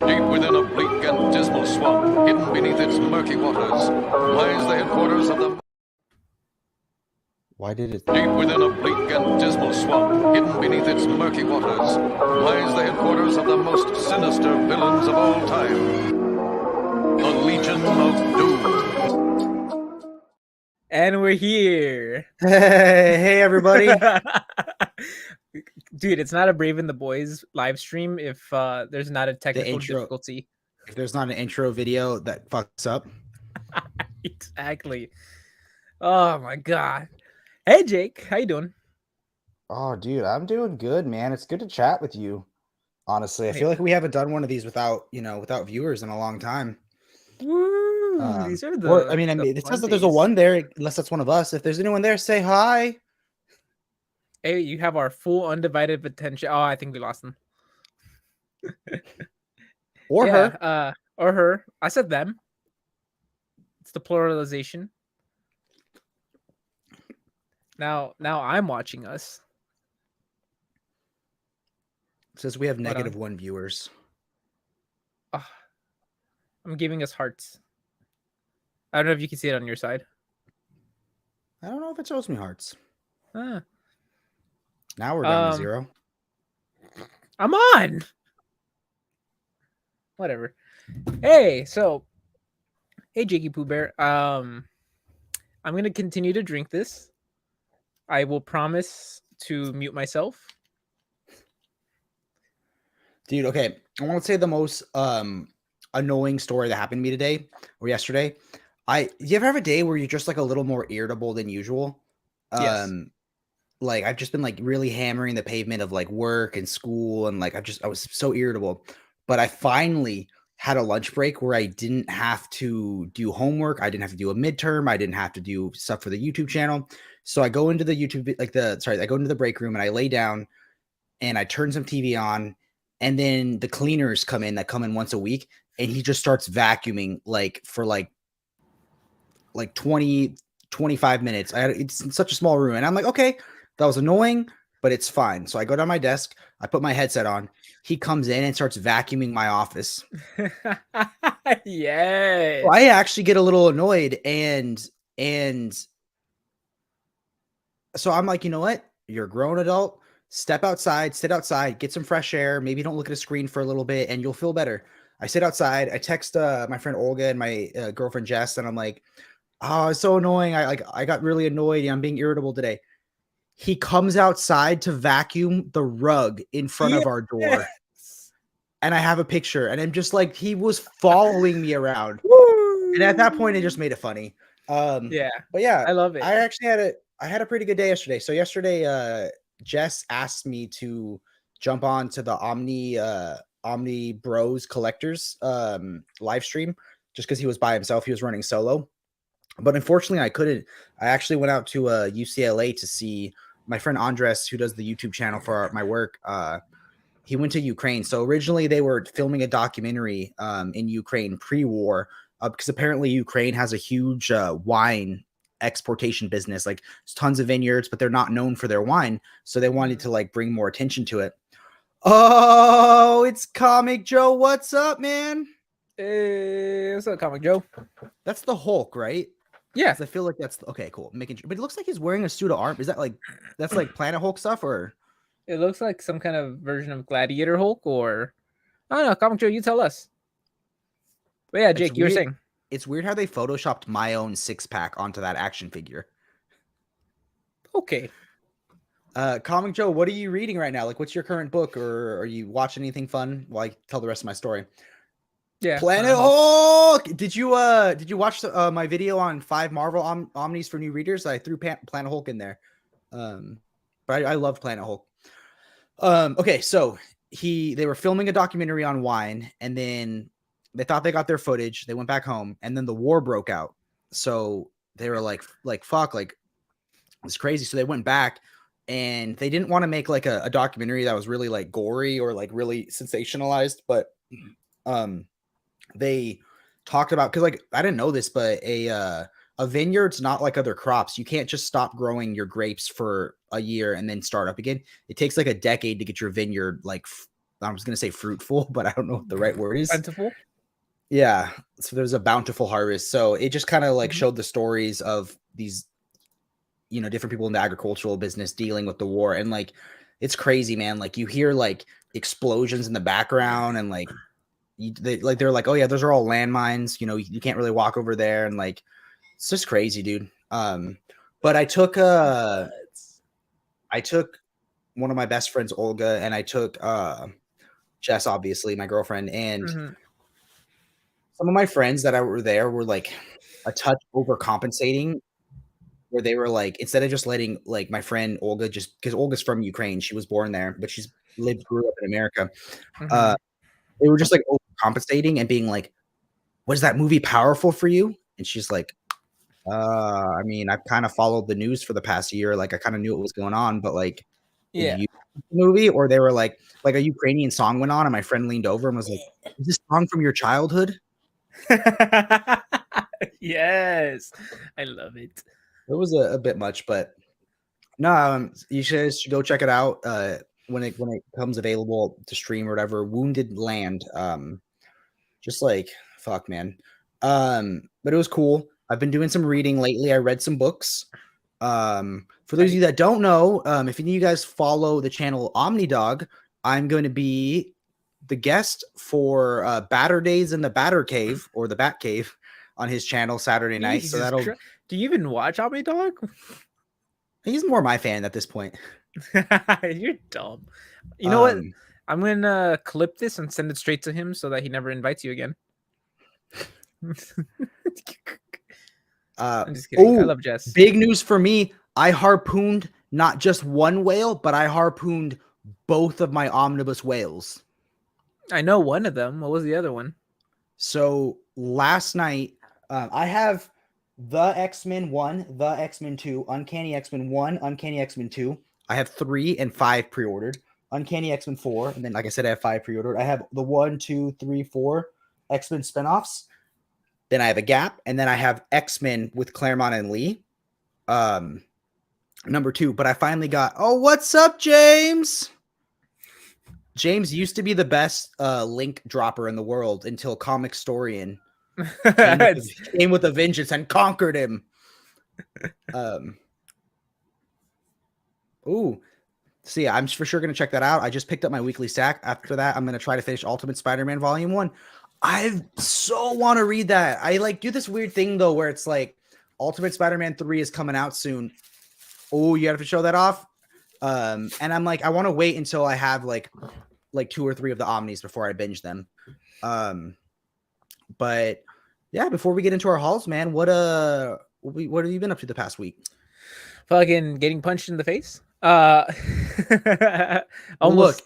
Deep within a bleak and dismal swamp, hidden beneath its murky waters, lies the headquarters of the... Why did it? Deep within a bleak and dismal swamp, hidden beneath its murky waters, lies the headquarters of the most sinister villains of all time. The Legion of Doom. And we're here. Hey, everybody. Dude, it's not a Brave and the Boys live stream if there's not a technical difficulty. If there's not an intro video that fucks up. Exactly. Oh my god. Hey Jake, how you doing? Oh, dude, I'm doing good, man. It's good to chat with you. Honestly, I feel like we haven't done one of these without viewers in a long time. Woo, these are it says that there's a one there, unless that's one of us. If there's anyone there, say hi. Hey, you have our full undivided attention. Oh, I think we lost them. Or her. Or her. I said them. It's the pluralization. Now I'm watching us. It says we have -1 viewers. Oh, I'm giving us hearts. I don't know if you can see it on your side. I don't know if it shows me hearts. Ah. Now we're down to 0. I'm on. Whatever. Hey, Jakey Pooh Bear. I'm gonna continue to drink this. I will promise to mute myself. Dude, okay. I want to say the most annoying story that happened to me today or yesterday. You ever have a day where you're just like a little more irritable than usual? Yes. Like I've just been like really hammering the pavement of like work and school, and like I was so irritable. But I finally had a lunch break where I didn't have to do homework. I didn't have to do a midterm. I didn't have to do stuff for the YouTube channel. So I go into the I go into the break room and I lay down and I turn some TV on, and then the cleaners come in once a week, and he just starts vacuuming for 20, 25 minutes. It's such a small room, and I'm like, okay, that was annoying, but it's fine. So I go down my desk, I put my headset on. He comes in and starts vacuuming my office. Yeah. So I actually get a little annoyed, and so I'm like, you know what? You're a grown adult. Step outside, sit outside, get some fresh air. Maybe don't look at a screen for a little bit, and you'll feel better. I sit outside. I text my friend Olga and my girlfriend Jess, and I'm like, oh, it's so annoying. I got really annoyed. I'm being irritable today. He comes outside to vacuum the rug in front of our door. And I have a picture, and I'm just like, he was following me around. And at that point, it just made it funny. Yeah. But yeah, I love it. I actually had a pretty good day yesterday. So yesterday, Jess asked me to jump on to the Omni Bros Collectors live stream just because he was by himself. He was running solo. But unfortunately, I couldn't. I actually went out to UCLA to see my friend Andres, who does the YouTube channel for my work. He went to Ukraine. So originally, they were filming a documentary in Ukraine pre-war because apparently Ukraine has a huge wine exportation business. Like tons of vineyards, but they're not known for their wine. So they wanted to like bring more attention to it. Oh, it's Comic Joe. What's up, man? Hey, what's up, Comic Joe? That's the Hulk, right? Yeah, I feel like that's okay. Cool. Making sure, but it looks like he's wearing a suit of armor. Is that that's like Planet Hulk stuff, or it looks like some kind of version of Gladiator Hulk, or I don't know. Comic Joe, you tell us. But yeah, Jake, you were saying it's weird how they photoshopped my own 6-pack onto that action figure. Okay. Comic Joe, what are you reading right now? Like, what's your current book, or are you watching anything fun while I tell the rest of my story? Yeah, Planet Hulk. Did you watch my video on 5 Marvel Omnis for new readers? I threw Planet Hulk in there. But I love Planet Hulk. Okay, so they were filming a documentary on wine, and then they thought they got their footage. They went back home, and then the war broke out. So they were like fuck, like it's crazy. So they went back, and they didn't want to make like a documentary that was really like gory or like really sensationalized, but they talked about, because like I didn't know this, but a vineyard's not like other crops. You can't just stop growing your grapes for a year and then start up again. It takes like a decade to get your vineyard like I was gonna say fruitful, but I don't know what the right word is. Bountiful. Yeah. So there's a Bountiful Harvest. So it just kind of like Mhm. showed the stories of these, different people in the agricultural business dealing with the war. And like, it's crazy, man. Like you hear like explosions in the background and like, they're like, oh yeah, those are all landmines. You can't really walk over there. And like, it's just crazy, dude. But I took one of my best friends, Olga, and I took Jess, obviously my girlfriend, and Mhm. some of my friends that were there were like a touch overcompensating, where they were like, instead of just letting like my friend Olga, just because Olga's from Ukraine, she was born there, but grew up in America. Mhm. They were just like overcompensating and being like, was that movie powerful for you? And she's like, I mean, I've kind of followed the news for the past year. Like I kind of knew what was going on, but like, did Yeah. you watch the movie? Or they were like a Ukrainian song went on and my friend leaned over and was like, is this song from your childhood? Yes, I love it. It was a bit much, but no, you should go check it out when it comes available to stream or whatever. Wounded Land, just like fuck, man. But it was cool. I've been doing some reading lately. I read some books. For those of you that don't know, if any of you guys follow the channel Omnidog, I'm going to be the guest for Batter Days in the Batter Cave or the Bat Cave on his channel Saturday night. So Jesus Christ. Do you even watch Omnidog? he's more my fan at this point. You're dumb. You know what? Um, I'm gonna clip this and send it straight to him so that he never invites you again. I'm just kidding. I love Jess. Big news for me. I harpooned not just one whale, but I harpooned both of my omnibus whales. I know one of them. What was the other one? So last night, I have the X-Men 1, the X-Men 2, Uncanny X-Men 1, Uncanny X-Men 2. I have 3 and 5 pre-ordered. Uncanny X-Men 4, and then like I said, I have 5 pre-ordered. I have the 1, 2, 3, 4 X-Men spinoffs. Then I have a gap, and then I have X-Men with Claremont and Lee. Number 2, but I finally got, oh, what's up, James? James used to be the best link dropper in the world until Comic Storian came with a vengeance and conquered him. So yeah, I'm for sure gonna check that out. I just picked up my weekly stack. After that, I'm gonna try to finish Ultimate Spider-Man Volume 1. I so want to read that. I like do this weird thing though, where it's like Ultimate Spider-Man 3 is coming out soon. Oh, you have to show that off. And I'm like, I want to wait until I have like 2 or 3 of the Omnis before I binge them. But yeah, before we get into our hauls, man, what have you been up to the past week? Fucking getting punched in the face. Almost. Look,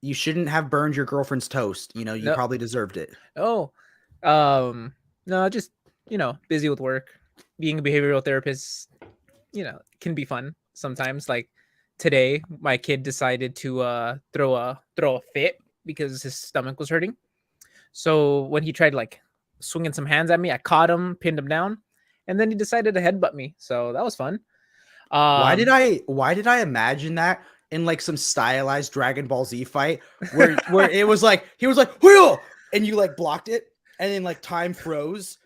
you shouldn't have burned your girlfriend's toast. You probably deserved it. Oh, no, just busy with work. Being a behavioral therapist, can be fun sometimes. Like today, my kid decided to throw a fit because his stomach was hurting. So when he tried like swinging some hands at me, I caught him, pinned him down, and then he decided to headbutt me. So that was fun. Why did I imagine that in like some stylized Dragon Ball Z fight where it was like he was like Hoo! And you like blocked it and then like time froze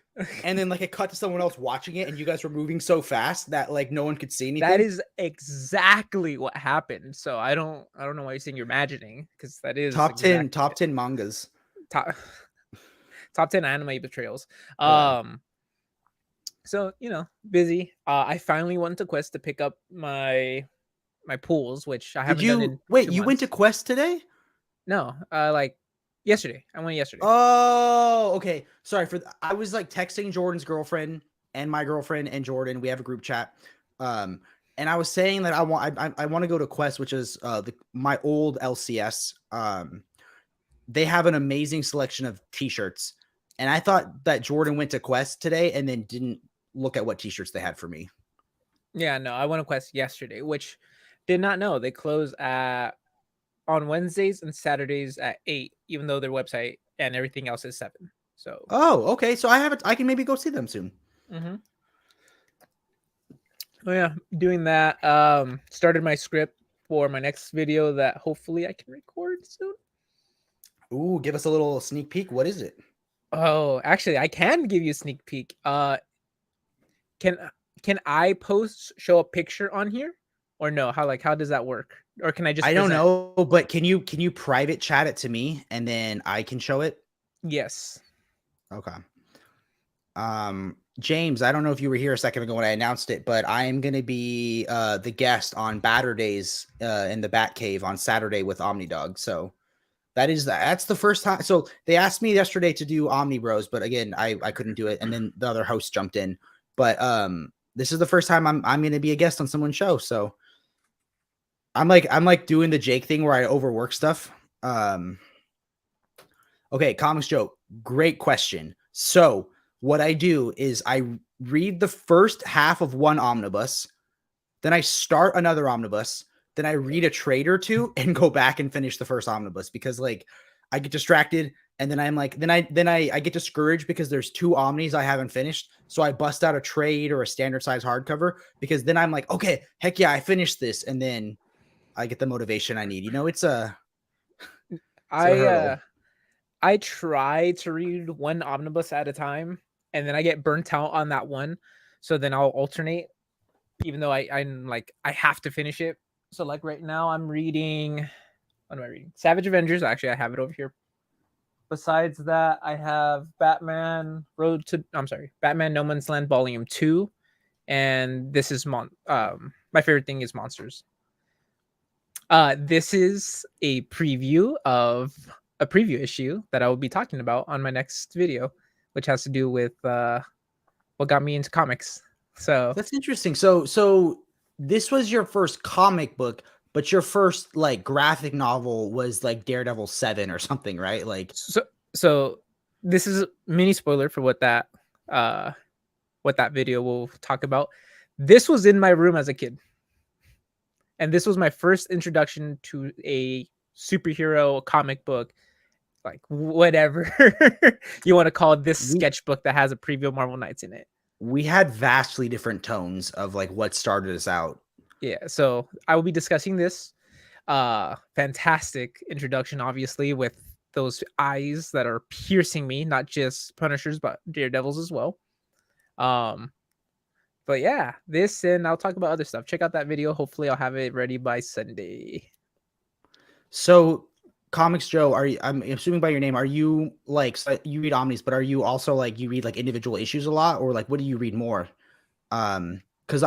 and then like it cut to someone else watching it and you guys were moving so fast that like no one could see anything? That is exactly what happened. So I don't know why you're saying you're imagining, because that is top 10 mangas. Top 10 anime betrayals. Yeah. So busy. I finally went to Quest to pick up my pools, which I haven't done in 2 months. You went to Quest today? No, like yesterday. I went yesterday. Oh, okay. Sorry I was like texting Jordan's girlfriend and my girlfriend and Jordan. We have a group chat. And I was saying that I want to go to Quest, which is my old LCS. They have an amazing selection of t-shirts. And I thought that Jordan went to Quest today and then didn't look at what t-shirts they had for me. Yeah, no, I went to Quest yesterday, which did not know they close on Wednesdays and Saturdays at 8, even though their website and everything else is 7. So okay. So I can maybe go see them soon. Mm-hmm. Oh yeah, doing that. Started my script for my next video that hopefully I can record soon. Ooh, give us a little sneak peek. What is it? Oh, actually, I can give you a sneak peek. Can I show a picture on here, or no? How does that work? Or can I just I don't present? know, but can you private chat it to me and then I can show it? Yes. Okay. James, I don't know if you were here a second ago when I announced it, but I am going to be the guest on Batter Days in the Bat Cave on Saturday with Omnidog. So that's the first time. So they asked me yesterday to do Omni Bros, but again, I couldn't do it, and then the other host jumped in. But this is the first time I'm going to be a guest on someone's show. So I'm like doing the Jake thing where I overwork stuff. Okay, Comics Joe, great question. So what I do is I read the first half of one omnibus, then I start another omnibus, then I read a trade or two and go back and finish the first omnibus because like I get distracted and then I'm like then I get discouraged because there's two omnis I haven't finished. So I bust out a trade or a standard size hardcover because then I'm like, okay, heck yeah, I finished this, and then I get the motivation I need. It's a hurdle. I try to read one omnibus at a time, and then I get burnt out on that one. So then I'll alternate, even though I'm like I have to finish it. So like right now I'm reading. What am I reading? Savage Avengers. Actually, I have it over here. Besides that, I have Batman Batman No Man's Land Volume 2, and this is my favorite thing is monsters. This is a preview of a preview issue that I will be talking about on my next video, which has to do with what got me into comics. So That's interesting. So this was your first comic book, but your first like graphic novel was like Daredevil 7 or something, right? Like so this is a mini spoiler for what that video will talk about. This was in my room as a kid. And this was my first introduction to a superhero comic book, like whatever you want to call this sketchbook that has a preview of Marvel Knights in it. We had vastly different tones of like what started us out. Yeah, so I will be discussing this fantastic introduction, obviously, with those eyes that are piercing me, not just Punishers, but Daredevils as well. But yeah, this, and I'll talk about other stuff. Check out that video. Hopefully I'll have it ready by Sunday. So Comics Joe, I'm assuming by your name, are you like, so you read omnis, but are you also like, you read like individual issues a lot, or like what do you read more? Because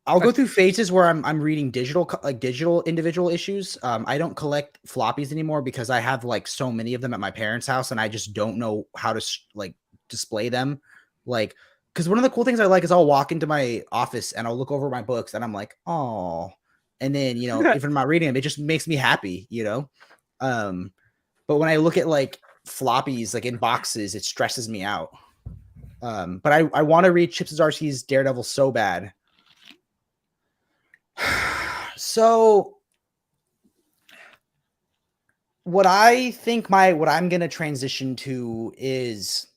I'll go through phases where I'm reading digital individual issues. I don't collect floppies anymore because I have like so many of them at my parents' house, and I just don't know how to like display them. Like, because one of the cool things I like is I'll walk into my office and I'll look over my books and I'm like, oh, and then if I'm not reading them, it just makes me happy, But when I look at like floppies like in boxes, it stresses me out. But I want to read Chip Zdarsky's Daredevil so bad. So what I'm going to transition to is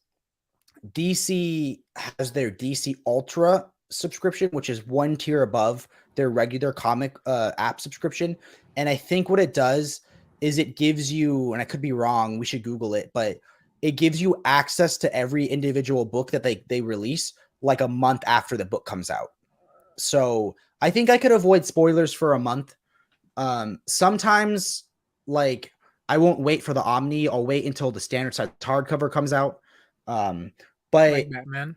DC has their DC Ultra subscription, which is one tier above their regular comic app subscription. And I think what it does is it gives you, and I could be wrong, we should Google it, but it gives you access to every individual book that they release like a month after the book comes out. So I think I could avoid spoilers for a month. Sometimes like I won't wait for the Omni. I'll wait until the standard size hardcover comes out. But like Batman.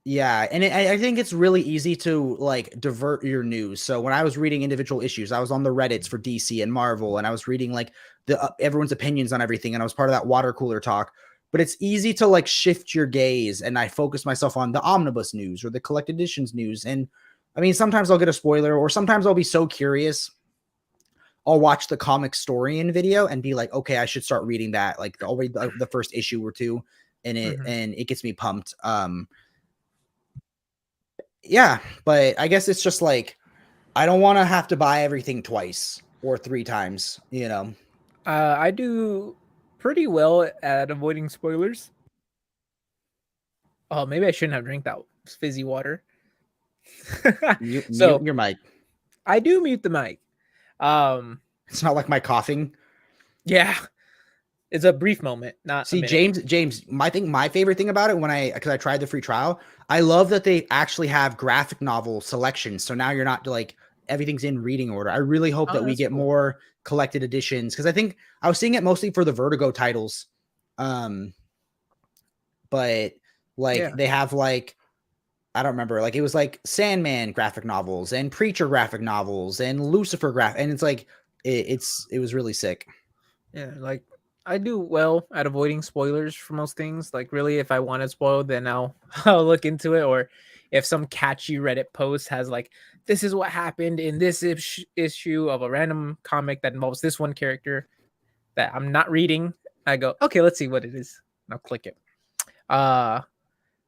Yeah, and I think it's really easy to like divert your news. So when I was reading individual issues, I was on the Reddits for DC and Marvel, and I was reading like the everyone's opinions on everything, and I was part of that water cooler talk. But it's easy to like shift your gaze, and I focus myself on the omnibus news or the collected editions news. And I mean, sometimes I'll get a spoiler, or sometimes I'll be so curious, I'll watch the comic story in video and be like, okay, I should start reading that. Like I'll read the first issue or two, and it gets me pumped. Yeah, but I guess it's just like I don't want to have to buy everything twice or three times, I do pretty well at avoiding spoilers. Oh, maybe I shouldn't have drank that fizzy water. Mute So your mic. I do mute the mic. It's not like my coughing. Yeah. It's a brief moment, not a See, minute. James, my favorite thing about it because I tried the free trial, I love that they actually have graphic novel selections. So now you're not like everything's in reading order. I really hope Oh, that we that's get cool. more collected editions because I think I was seeing it mostly for the Vertigo titles. But like Yeah. they have like I don't remember, like it was like Sandman graphic novels and Preacher graphic novels and Lucifer and it's like it was really sick. Yeah, like I do well at avoiding spoilers for most things. Like really, if I want it spoiled, then I'll I'll look into it. Or if some catchy Reddit post has like, this is what happened in this issue of a random comic that involves this one character that I'm not reading, I go, okay, let's see what it is. And I'll click it. Uh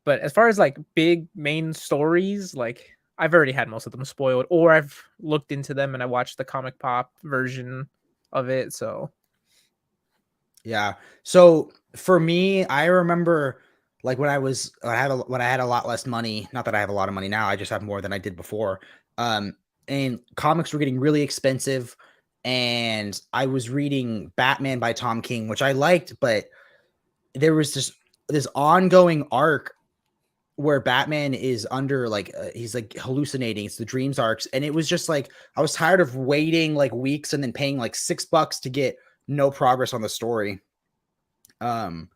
but as far as like big main stories, like I've already had most of them spoiled, or I've looked into them and I watched the comic pop version of it. So Yeah. So for me, I remember like when I had a lot less money, not that I have a lot of money now, I just have more than I did before. And comics were getting really expensive and I was reading Batman by Tom King, which I liked, but there was this ongoing arc where Batman is under like he's like hallucinating. It's the dreams arcs, and it was just like I was tired of waiting like weeks and then paying like $6 to get no progress on the story. Um,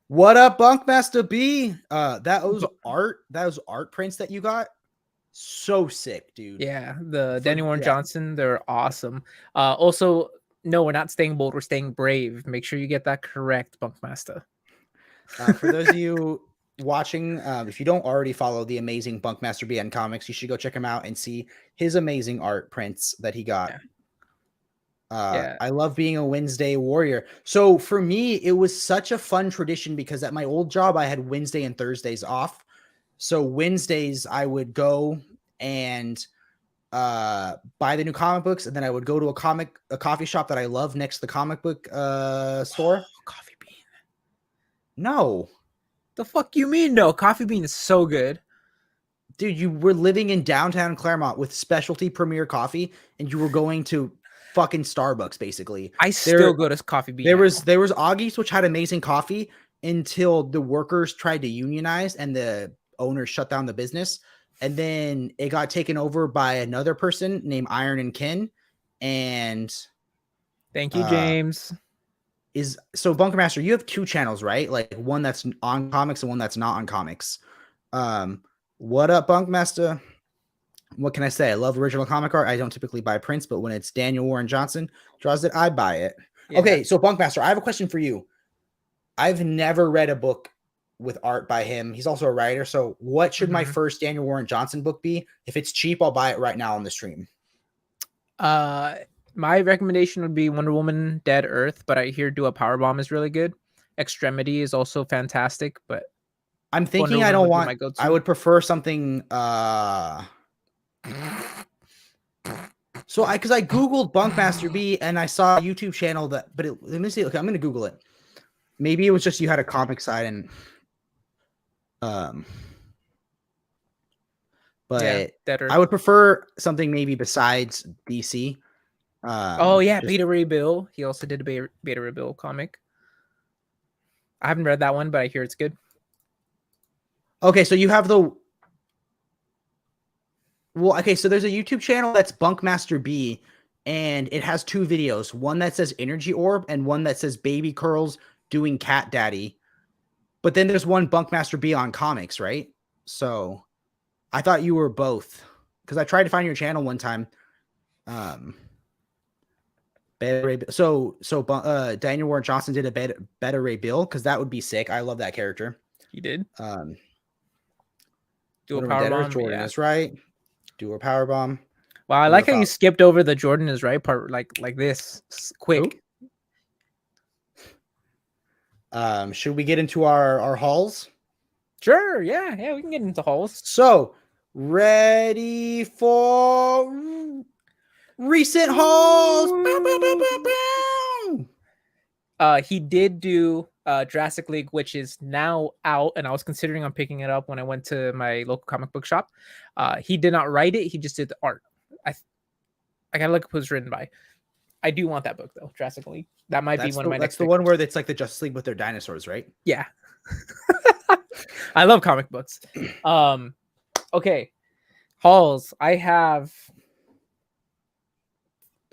what up, Bunk Master B? That was art prints that you got. So sick, dude. yeah, the Danny Warren Johnson, they're awesome. Also, no, we're not staying bold, we're staying brave. Make sure you get that correct, Bunk Master. For those of you watching, if you don't already follow the amazing Bunk Master B on comics, you should go check him out and see his amazing art prints that he got. Yeah. Yeah. I love being a Wednesday warrior. So for me, it was such a fun tradition because at my old job, I had Wednesday and Thursdays off. So Wednesdays I would go and buy the new comic books, and then I would go to a coffee shop that I love next to the comic book store. Oh, Coffee Bean. No, The fuck you mean no? Coffee Bean is so good. dude, you were living in downtown Claremont with specialty premier coffee, and you were going to fucking Starbucks basically. I still go to Coffee Bean. There was Augie's, which had amazing coffee until the workers tried to unionize and the owners shut down the business. And then it got taken over by another person named Iron and Kin. And Thank you, James. So Bunker Master, you have two channels, right? Like one that's on comics and one that's not on comics. What up, Bunk Master? What can I say? I love original comic art. I don't typically buy prints, but when it's Daniel Warren Johnson draws it, I buy it. Yeah. Okay, so Bunk Master, I have a question for you. I've never read a book with art by him. He's also a writer. So what should my first Daniel Warren Johnson book be? If it's cheap, I'll buy it right now on the stream. My recommendation would be Wonder Woman Dead Earth, but I hear Do a Powerbomb is really good. Extremity is also fantastic, but I'm thinking I don't want I would prefer something so because I googled Bunk Master B and I saw a YouTube channel let me see. Okay, I'm gonna Google it. Maybe it was just you had a comic side and but yeah, I would prefer something maybe besides DC. Oh yeah, Beta Ray Bill. He also did a Beta Ray Bill comic. I haven't read that one, but I hear it's good. Okay, so you have so there's a YouTube channel that's Bunk Master B, and it has two videos. One that says Energy Orb and one that says Baby Curls doing Cat Daddy. But then there's one Bunk Master B on comics, right? So I thought you were both because I tried to find your channel one time. So Daniel Warren Johnson did a Beta Ray Bill because that would be sick. I love that character. He did. Do a powerbomb. Jordan is right. Do a powerbomb. Wow, I like how you skipped over the Jordan is right part like this quick. Ooh. Should we get into our hauls? Sure. Yeah, we can get into hauls. So, ready for recent hauls. He did do Jurassic League, which is now out, and I was considering on picking it up when I went to my local comic book shop. He did not write it; he just did the art. I gotta look who's written by. I do want that book though, Jurassic League. That might be one of my next. That's the one where it's like the Justice League with their dinosaurs, right? Yeah. I love comic books. Okay. Hauls. I have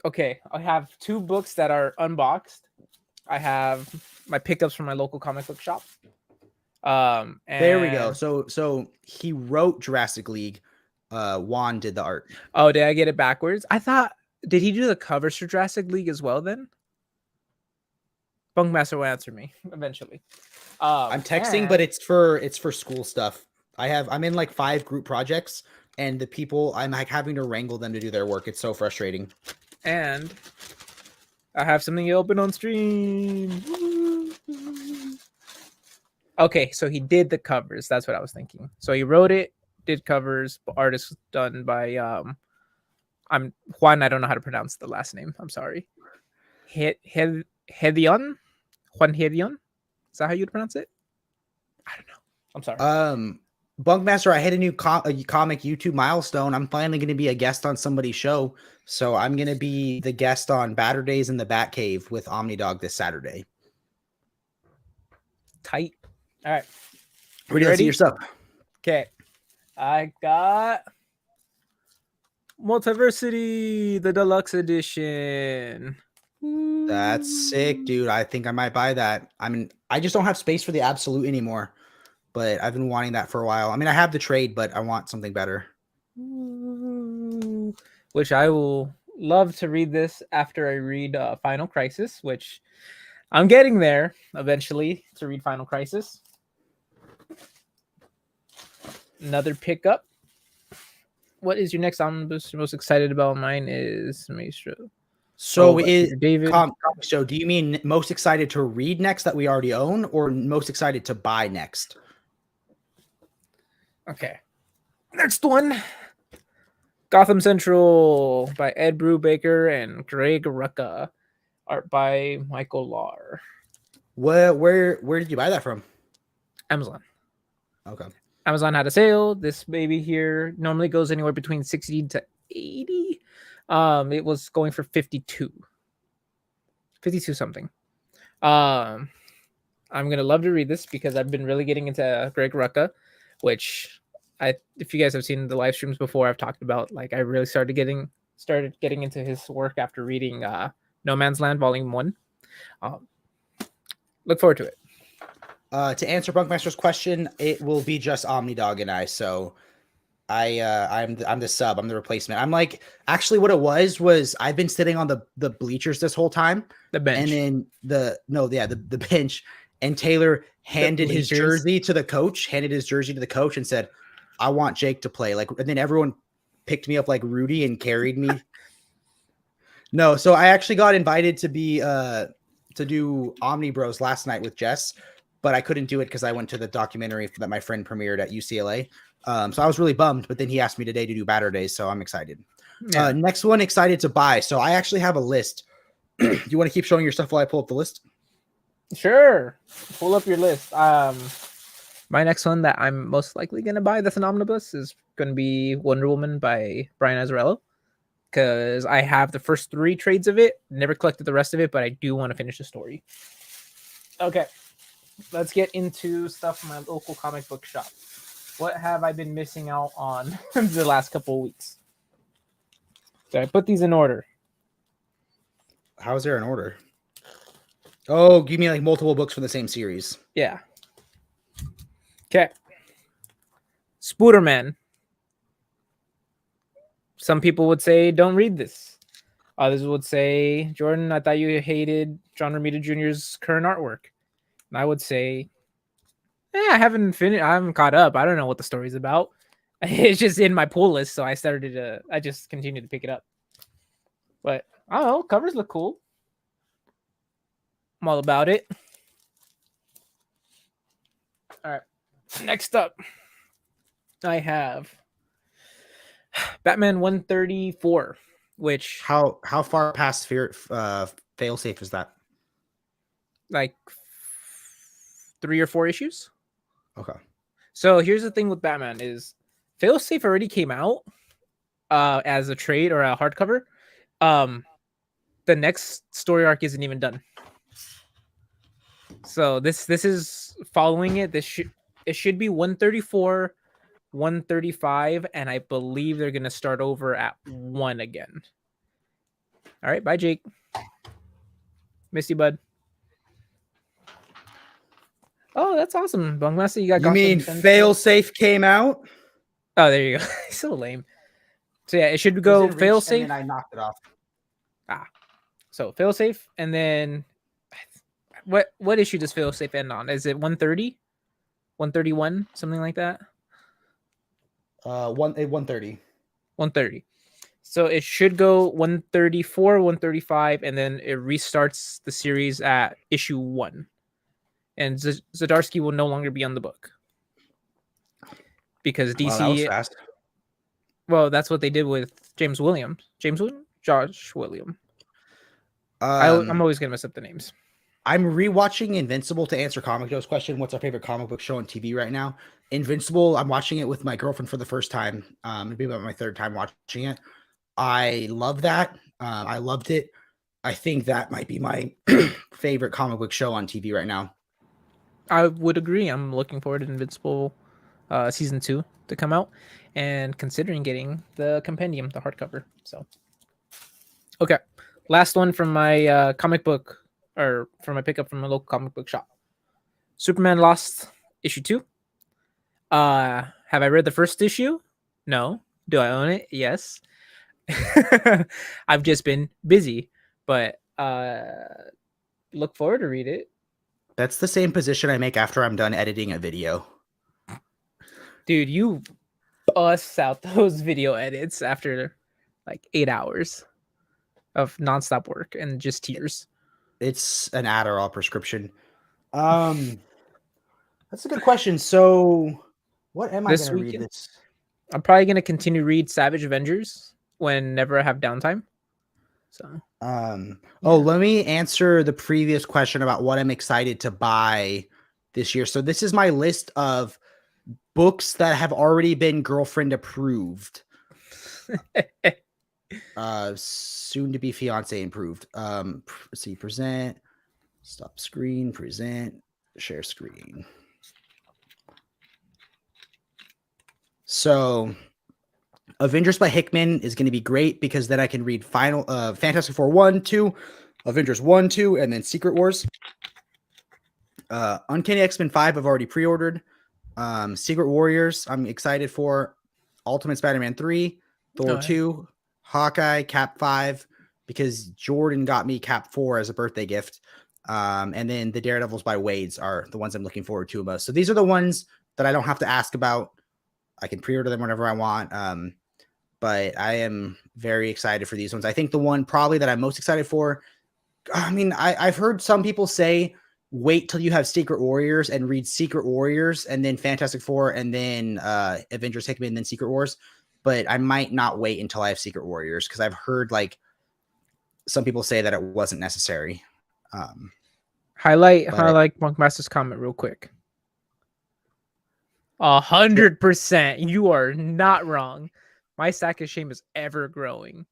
2 books that are unboxed. I have my pickups from my local comic book shop. And There we go. So he wrote Jurassic League. Juan did the art. Oh, did I get it backwards? I thought, did he do the covers for Jurassic League as well then? Bunk Master will answer me eventually. I'm texting, but it's for school stuff. I'm in like 5 group projects, and the people I'm like having to wrangle them to do their work. It's so frustrating. And I have something open on stream. Okay, so he did the covers. That's what I was thinking. So he wrote it, did covers, but art is done by I'm Juan. I don't know how to pronounce the last name. I'm sorry. Hedion? Juan Hedion? Is that how you'd pronounce it? I don't know. I'm sorry. Bunk Master, I hit a new comic YouTube milestone. I'm finally going to be a guest on somebody's show. So I'm going to be the guest on Batter Days in the Batcave with Omnidog this Saturday. Tight. All right. Ready? Your stuff. Okay. I got Multiversity, the deluxe edition. That's sick, dude. I think I might buy that. I just don't have space for the Absolute anymore, but I've been wanting that for a while. I mean, I have the trade, but I want something better. Which I will love to read this after I read Final Crisis, which I'm getting there eventually to read Final Crisis. Another pickup. What is your next omnibus you're most excited about? Mine is Maestro. So David. So do you mean most excited to read next that we already own, or most excited to buy next? Okay. Next one. Gotham Central by Ed Brubaker and Greg Rucka. Art by Michael Lahr. Where did you buy that from? Amazon. Okay. Amazon had a sale. This baby here normally goes anywhere between 60 to 80. It was going for 52 something. I'm gonna love to read this because I've been really getting into Greg Rucka, which if you guys have seen the live streams before, I've talked about, like, I really started getting into his work after reading No Man's Land Volume 1. Look forward to it. To answer Bunkmaster's question, it will be just Omnidog and I. So I'm the sub. I'm the replacement. I'm like, actually what it was I've been sitting on the bleachers this whole time. The bench. And then the bench. And Taylor handed his jersey to the coach, and said, I want Jake to play. Like, and then everyone picked me up like Rudy and carried me. No, so I actually got invited to be to do Omni Bros last night with Jess, but I couldn't do it because I went to the documentary that my friend premiered at UCLA. So I was really bummed, but then he asked me today to do Batter Days, so I'm excited. Yeah. Next one, excited to buy. So I actually have a list. Do you want to keep showing your stuff while I pull up the list? Sure. Pull up your list. My next one that I'm most likely going to buy that's an omnibus is going to be Wonder Woman by Brian Azzarello, because I have the first 3 trades of it. Never collected the rest of it, but I do want to finish the story. Okay. Let's get into stuff from my local comic book shop. What have I been missing out on the last couple of weeks? So I put these in order. How is there an order? Oh, give me like multiple books from the same series. Yeah. Okay. Spooderman. Some people would say, don't read this. Others would say, Jordan, I thought you hated John Romita Jr.'s current artwork. And I would say, I haven't finished. I haven't caught up. I don't know what the story's about. It's just in my pull list, so I just continued to pick it up. But I don't know, covers look cool. I'm all about it. All right. Next up, I have Batman 134, which how far past failsafe is that? Like 3 or 4 issues. Okay. So here's the thing with Batman is failsafe already came out as a trade or a hardcover. the next story arc isn't even done. So this is following it. It should be 134, 135, and I believe they're gonna start over at 1 again. All right, bye, Jake. Miss you, bud. Oh, that's awesome, Bunk Master. You got. You mean Failsafe came out? Oh, there you go. So lame. So yeah, it should go Failsafe. And then I knocked it off. So Failsafe, and then what issue does Failsafe end on? Is it 130, 131, something like that? 130. 130. So it should go 134, 135, and then it restarts the series at issue 1. And Zdarsky will no longer be on the book. Because DC... Wow, that was fast. Well, that's what they did with James Williams. Josh William. I'm always going to mess up the names. I'm rewatching Invincible to answer Comic Joe's question. What's our favorite comic book show on TV right now? Invincible, I'm watching it with my girlfriend for the first time. It'll be about my third time watching it. I love that. I loved it. I think that might be my favorite comic book show on TV right now. I would agree. I'm looking forward to Invincible season 2 to come out, and considering getting the compendium, the hardcover. So, okay, last one from my comic book, or from my pickup from a local comic book shop. Superman Lost issue 2. Have I read the first issue? No. Do I own it? Yes. I've just been busy, but look forward to read it. That's the same position I make after I'm done editing a video. Dude, you bust out those video edits after like 8 hours of nonstop work and just tears. It's an Adderall prescription. That's a good question. So what am I going to read this? I'm probably going to continue read Savage Avengers whenever I have downtime. So, let me answer the previous question about what I'm excited to buy this year. So this is my list of books that have already been girlfriend approved. Soon to be fiance approved. Let's see, present, stop screen, present, share screen. So Avengers by Hickman is going to be great because then I can read Fantastic Four 1, 2, Avengers 1, 2, and then Secret Wars. Uncanny X-Men 5 I've already pre-ordered. Secret Warriors I'm excited for. Ultimate Spider-Man 3, Thor 2, Hawkeye, Cap 5, because Jordan got me Cap 4 as a birthday gift. And then the Daredevils by Wade's are the ones I'm looking forward to most. So these are the ones that I don't have to ask about. I can pre-order them whenever I want. But I am very excited for these ones. I think the one probably that I'm most excited for, I mean, I've heard some people say, wait till you have Secret Warriors and read Secret Warriors and then Fantastic Four and then Avengers Hickman and then Secret Wars. But I might not wait until I have Secret Warriors because I've heard like some people say that it wasn't necessary. Highlight Bunk Master's comment real quick. 100%. You are not wrong. My sack of shame is ever growing.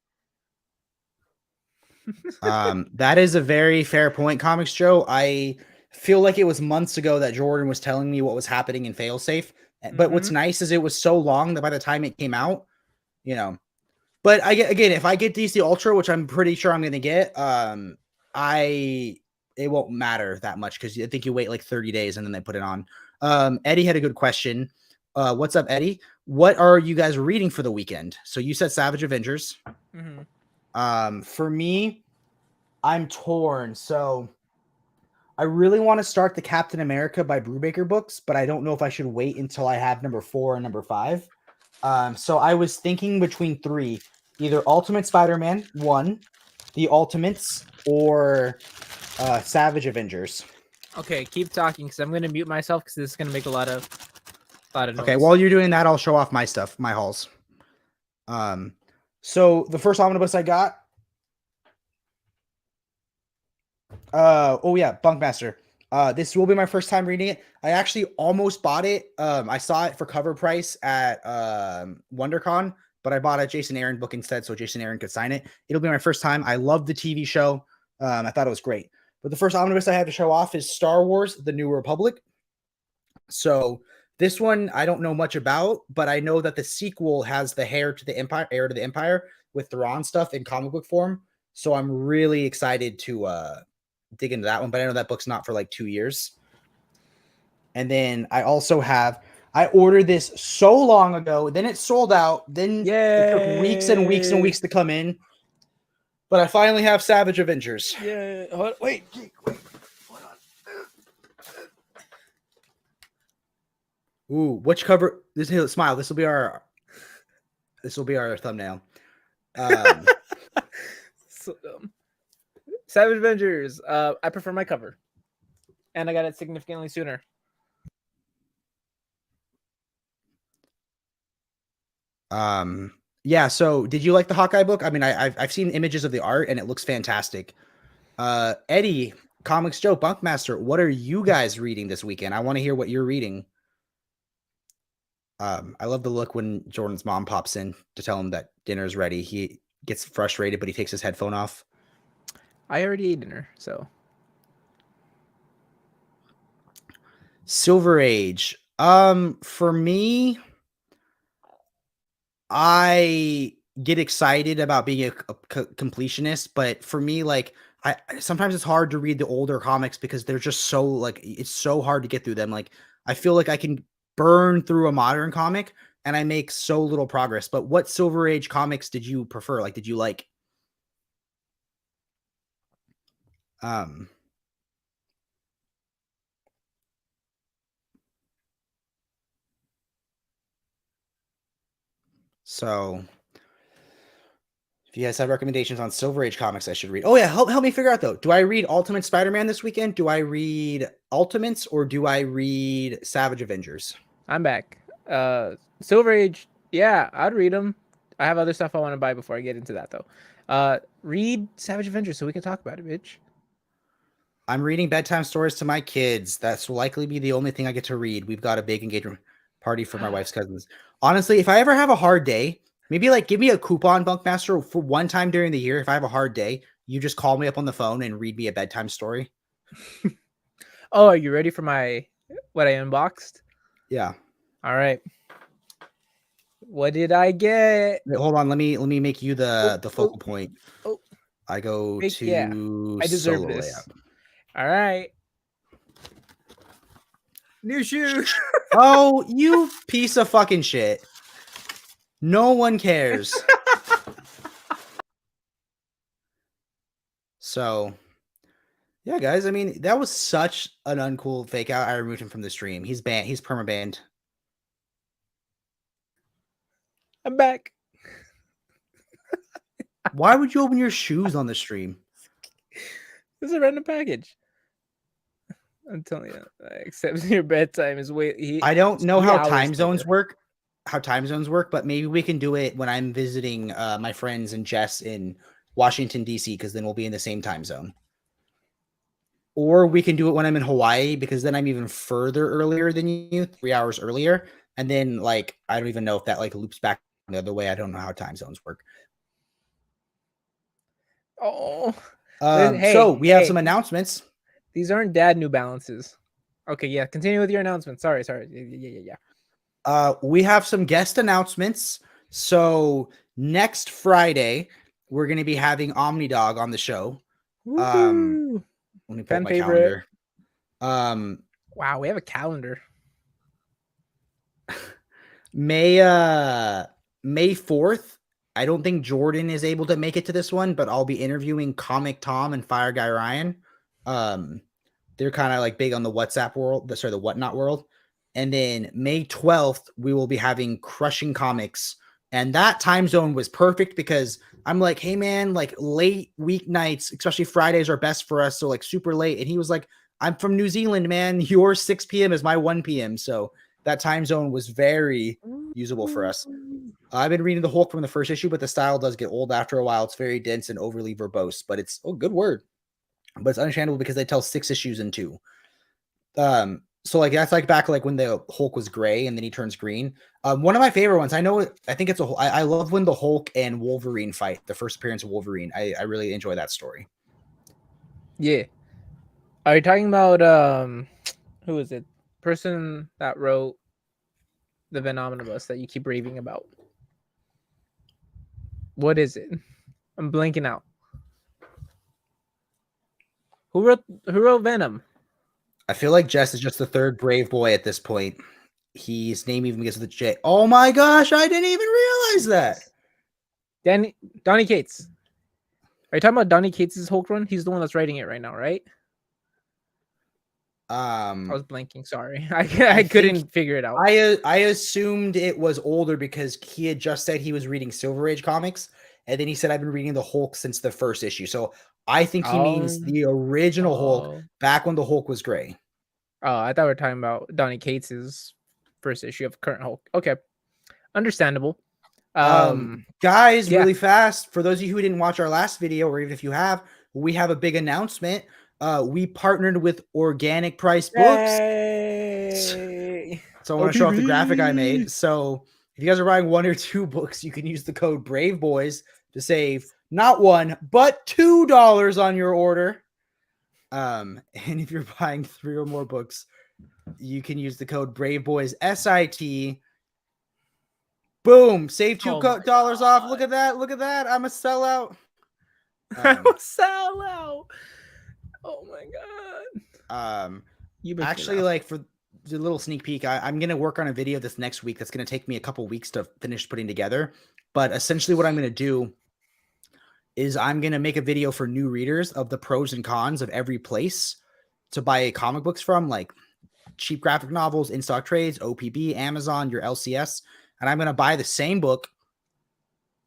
That is a very fair point, Comics Joe. I feel like it was months ago that Jordan was telling me what was happening in Failsafe. But what's nice is it was so long that by the time it came out, you know. But if I get DC Ultra, which I'm pretty sure I'm going to get, it won't matter that much because I think you wait like 30 days and then they put it on. Eddie had a good question. What's up, Eddie? What are you guys reading for the weekend? So you said Savage Avengers. For me, I'm torn. So I really want to start the Captain America by Brubaker books, but I don't know if I should wait until I have number 4 and number 5. So I was thinking between 3, either Ultimate Spider-Man 1, The Ultimates, or Savage Avengers. Okay, keep talking because I'm going to mute myself because this is going to make a lot of noise. Okay, while you're doing that, I'll show off my stuff, my hauls. So the first omnibus I got. Bunk Master. This will be my first time reading it. I actually almost bought it. I saw it for cover price at WonderCon, but I bought a Jason Aaron book instead so Jason Aaron could sign it. It'll be my first time. I love the TV show. I thought it was great. But the first omnibus I have to show off is Star Wars: The New Republic. So this one I don't know much about, but I know that the sequel has the heir to the Empire with Thrawn stuff in comic book form. So I'm really excited to dig into that one. But I know that book's not for like 2 years. And then I also have, I ordered this so long ago, then it sold out. Then it took weeks and weeks and weeks to come in. But I finally have Savage Avengers. Yeah. Wait. Hold on. Ooh, which cover? This smile. This will be our thumbnail. So dumb. Savage Avengers. I prefer my cover, and I got it significantly sooner. Yeah. So, did you like the Hawkeye book? I mean, I've seen images of the art, and it looks fantastic. Eddie, Comics Joe, Bunk Master, what are you guys reading this weekend? I want to hear what you're reading. I love the look when Jordan's mom pops in to tell him that dinner's ready. He gets frustrated, but he takes his headphone off. I already ate dinner, so. Silver Age. For me, I get excited about being a completionist, but for me, like, sometimes it's hard to read the older comics because they're just so, like, it's so hard to get through them. Like, I feel like I can burn through a modern comic and I make so little progress. But what Silver Age comics did you prefer? Like, did you like? So if you guys have recommendations on Silver Age comics I should read. Oh yeah, help me figure out though. Do I read Ultimate Spider-Man this weekend? Do I read Ultimates or do I read Savage Avengers? I'm back. Silver Age, yeah, I'd read them. I have other stuff I want to buy before I get into that though. Read Savage Avengers so we can talk about it, bitch. I'm reading bedtime stories to my kids. That's likely be the only thing I get to read. We've got a big engagement party for my wife's cousins. Honestly, if I ever have a hard day, maybe like give me a coupon, Bunk Master, for one time during the year. If I have a hard day, you just call me up on the phone and read me a bedtime story. Oh, are you ready for what I unboxed? Yeah. All right. What did I get? Wait, hold on. Let me make you the focal point. Oh. I go to yeah. I deserve solo this. layout. All right. New shoes. Oh, you piece of fucking shit. No one cares. So, yeah, guys. I mean, that was such an uncool fake out. I removed him from the stream. He's banned. He's perma-banned. I'm back. Why would you open your shoes on the stream? This is a random package. I'm telling you, except your bedtime is I don't know how time zones work. But maybe we can do it when I'm visiting my friends and Jess in Washington, D.C., because then we'll be in the same time zone. Or we can do it when I'm in Hawaii, because then I'm even further earlier than you, 3 hours earlier. And then, like, I don't even know if that, like, loops back the other way. I don't know how time zones work. Oh. So we have some announcements. These aren't dad New Balances. Okay, yeah. Continue with your announcements. Sorry. Yeah. We have some guest announcements. So next Friday, we're going to be having Omnidog on the show. Let me pull my calendar. Wow, we have a calendar. May 4th. I don't think Jordan is able to make it to this one, but I'll be interviewing Comic Tom and Fire Guy Ryan. They're kind of like big on the WhatsApp world, the Whatnot world. And then May 12th, we will be having Crushing Comics. And that time zone was perfect because I'm like, hey man, like late weeknights, especially Fridays are best for us. So like super late. And he was like, I'm from New Zealand, man. Your 6 p.m. is my 1 p.m. So that time zone was very usable for us. I've been reading the Hulk from the first issue, but the style does get old after a while. It's very dense and overly verbose, but it's good word. But it's understandable because they tell 6 issues in 2. So like that's like back like when the Hulk was gray and then he turns green. One of my favorite ones. I think it's I love when the Hulk and Wolverine fight. The first appearance of Wolverine. I really enjoy that story. Yeah. Are you talking about who is it? Person that wrote the Omnibus that you keep raving about. What is it? I'm blanking out. Who wrote Venom? I feel like Jess is just the third brave boy at this point. His name even begins with a J. Oh my gosh, I didn't even realize that. Donnie Cates. Are you talking about Donnie Cates' Hulk run? He's the one that's writing it right now, right? I was blanking. Sorry, I couldn't figure it out. I assumed it was older because he had just said he was reading Silver Age comics, and then he said I've been reading the Hulk since the first issue. So I think he means the original Hulk back when the Hulk was gray. Oh, I thought we were talking about Donnie Cates' first issue of current Hulk. Okay, understandable. Guys, really fast, for those of you who didn't watch our last video, or even if you have, we have a big announcement. We partnered with Organic Price Books. So I want to show off the graphic I made. So if you guys are buying 1 or 2 books, you can use the code BRAVEBOYS to save not $1 but $2 on your order. And if you're buying 3 or more books, you can use the code BRAVEBOYS SIT. Boom! Save $2 off. Look at that! Look at that! I'm a sellout. I'm a sellout. Oh my god. Actually, like for the little sneak peek, I'm gonna work on a video this next week. That's gonna take me a couple weeks to finish putting together. But essentially, what I'm gonna do is I'm gonna make a video for new readers of the pros and cons of every place to buy comic books from, like cheap graphic novels, in stock trades, OPB, Amazon, your LCS. And I'm going to buy the same book,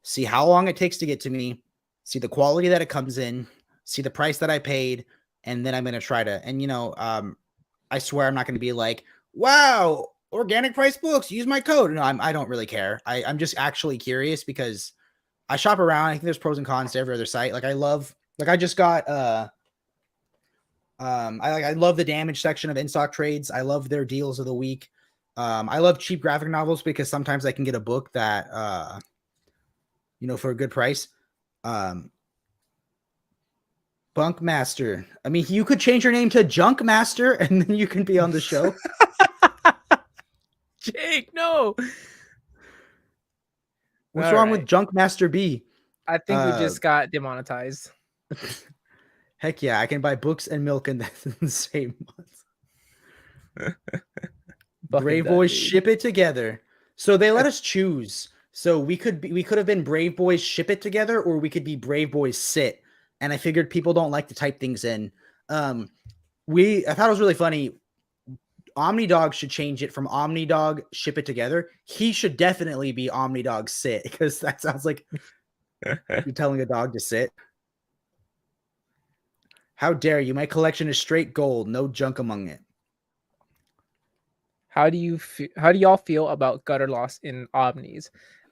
see how long it takes to get to me, see the quality that it comes in, see the price that I paid, and then I'm going to try to, and I swear I'm not going to be like, wow, Organic Price Books, use my code. No, I don't really care. I'm just actually curious because I shop around. I think there's pros and cons to every other site. Like I just got, I love the damage section of in stock trades. I love their deals of the week. I love cheap graphic novels because sometimes I can get a book that, for a good price. Bunk Master. I mean, you could change your name to Junk Master and then you can be on the show. Jake, no. What's wrong with Junk Master B? I think we just got demonetized. Heck yeah, I can buy books and milk in the same month. Brave Boys ship it together. So they let us choose. So we could have been Brave Boys ship it together, or we could be Brave Boys sit. And I figured people don't like to type things in. I thought it was really funny. Omnidog should change it from Omnidog ship it together. He should definitely be Omnidog sit, because that sounds like you're telling a dog to sit. How dare you? My collection is straight gold, no junk among it. How do y'all feel about gutter loss in Omnis?